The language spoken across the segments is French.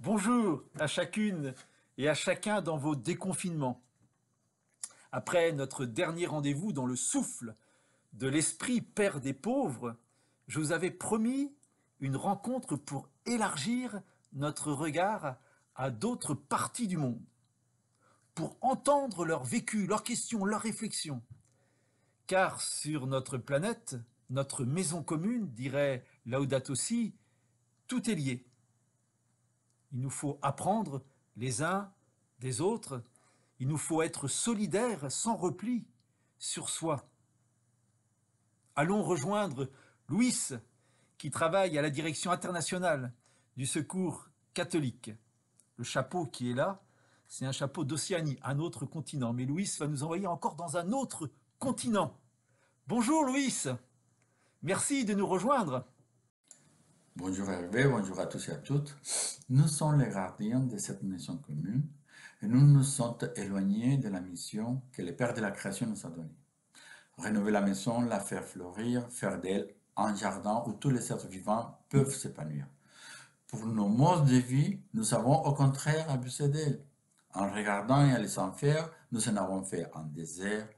Bonjour à chacune et à chacun dans vos déconfinements. Après notre dernier rendez-vous dans le souffle de l'esprit Père des pauvres, je vous avais promis une rencontre pour élargir notre regard à d'autres parties du monde, pour entendre leur vécu, leurs questions, leurs réflexions. Car sur notre planète, notre maison commune, dirait Laudato Si, tout est lié. Il nous faut apprendre les uns des autres. Il nous faut être solidaires sans repli sur soi. Allons rejoindre Louis, qui travaille à la direction internationale du secours catholique. Le chapeau qui est là, c'est un chapeau d'Océanie, un autre continent. Mais Louis va nous envoyer encore dans un autre continent. Bonjour Louis, merci de nous rejoindre. Bonjour Hervé, bonjour à tous et à toutes. Nous sommes les gardiens de cette maison commune et nous nous sommes éloignés de la mission que le Père de la création nous a donnée. Rénover la maison, la faire fleurir, faire d'elle un jardin où tous les êtres vivants peuvent s'épanouir. Pour nos modes de vie, nous avons au contraire abusé d'elle. En regardant et en laissant faire, nous en avons fait un désert,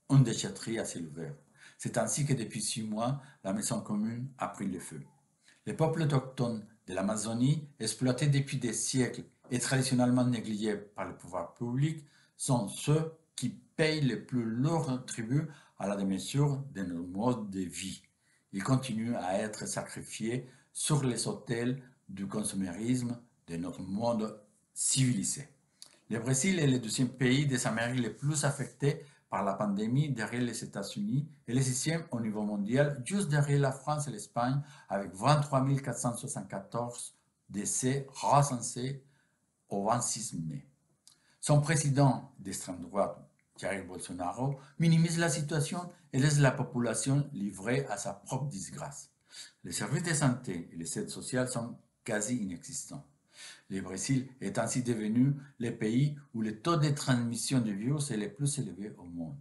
une déchetterie à ciel ouvert. C'est ainsi que depuis 6 mois, la maison commune a pris le feu. Les peuples autochtones de l'Amazonie, exploités depuis des siècles et traditionnellement négligés par le pouvoir public, sont ceux qui payent le plus lourd tribut à la démesure de nos modes de vie. Ils continuent à être sacrifiés sur les autels du consumérisme de notre monde civilisé. Le Brésil est le deuxième pays des Amériques le plus affecté par la pandémie derrière les États-Unis et le sixième au niveau mondial, juste derrière la France et l'Espagne, avec 23 474 décès recensés au 26 mai. Son président d'extrême droite, Jair Bolsonaro, minimise la situation et laisse la population livrée à sa propre disgrâce. Les services de santé et les aides sociales sont quasi inexistants. Le Brésil est ainsi devenu le pays où le taux de transmission du virus est le plus élevé au monde.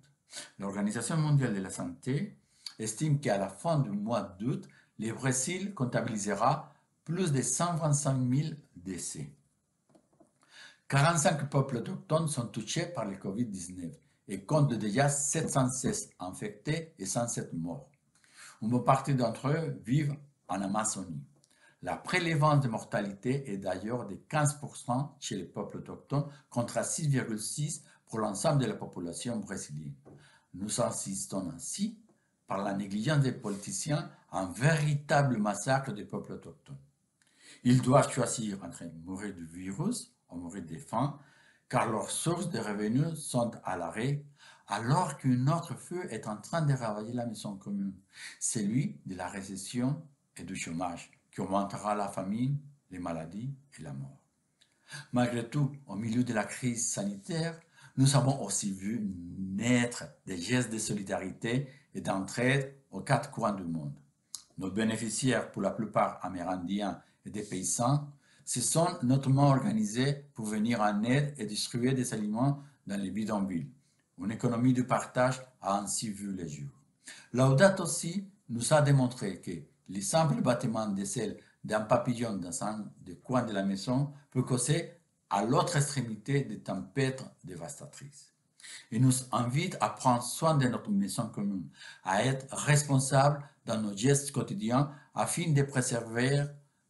L'Organisation mondiale de la santé estime qu'à la fin du mois d'août, le Brésil comptabilisera plus de 125 000 décès. 45 peuples autochtones sont touchés par le Covid-19 et comptent déjà 716 infectés et 107 morts. Une bonne partie d'entre eux vivent en Amazonie. La prévalence de mortalité est d'ailleurs de 15% chez les peuples autochtones contre 6,6% pour l'ensemble de la population brésilienne. Nous assistons ainsi, par la négligence des politiciens, à un véritable massacre des peuples autochtones. Ils doivent choisir entre mourir du virus ou mourir de faim, car leurs sources de revenus sont à l'arrêt, alors qu'un autre feu est en train de ravager la maison commune, celui de la récession et du chômage, qui augmentera la famine, les maladies et la mort. Malgré tout, au milieu de la crise sanitaire, nous avons aussi vu naître des gestes de solidarité et d'entraide aux quatre coins du monde. Nos bénéficiaires, pour la plupart amérindiens et des paysans, se sont notamment organisés pour venir en aide et distribuer des aliments dans les bidonvilles. Une économie de partage a ainsi vu le jour. Laudato aussi nous a démontré que le simple battement des ailes d'un papillon dans un des coins de la maison peut causer à l'autre extrémité des tempêtes dévastatrices. Il nous invite à prendre soin de notre maison commune, à être responsables dans nos gestes quotidiens afin de préserver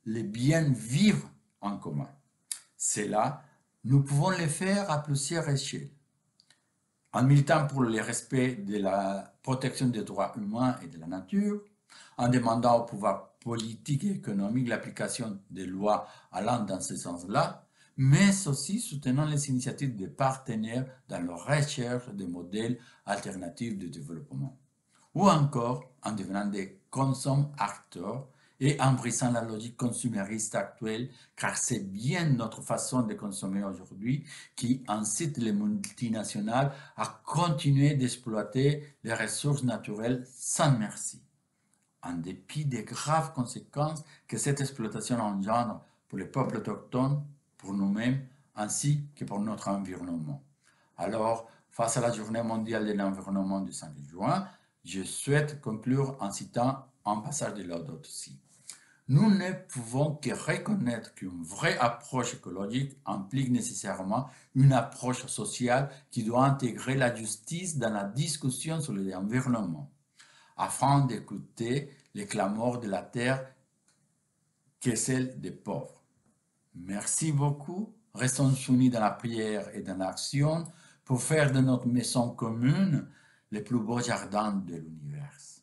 les bien vivre en commun. C'est là, nous pouvons le faire à plusieurs échelles. En militant pour le respect de la protection des droits humains et de la nature, en demandant au pouvoir politique et économique l'application des lois allant dans ce sens-là, mais aussi soutenant les initiatives des partenaires dans leur recherche de modèles alternatifs de développement. Ou encore en devenant des consommateurs et en brisant la logique consumériste actuelle, car c'est bien notre façon de consommer aujourd'hui qui incite les multinationales à continuer d'exploiter les ressources naturelles sans merci, en dépit des graves conséquences que cette exploitation engendre pour les peuples autochtones, pour nous-mêmes, ainsi que pour notre environnement. Alors, face à la Journée mondiale de l'environnement du 5 juin, je souhaite conclure en citant un passage de Laudato Si. Nous ne pouvons que reconnaître qu'une vraie approche écologique implique nécessairement une approche sociale qui doit intégrer la justice dans la discussion sur l'environnement, afin d'écouter les clameurs de la terre que celle des pauvres. Merci beaucoup. Restons unis dans la prière et dans l'action pour faire de notre maison commune le plus beau jardin de l'univers.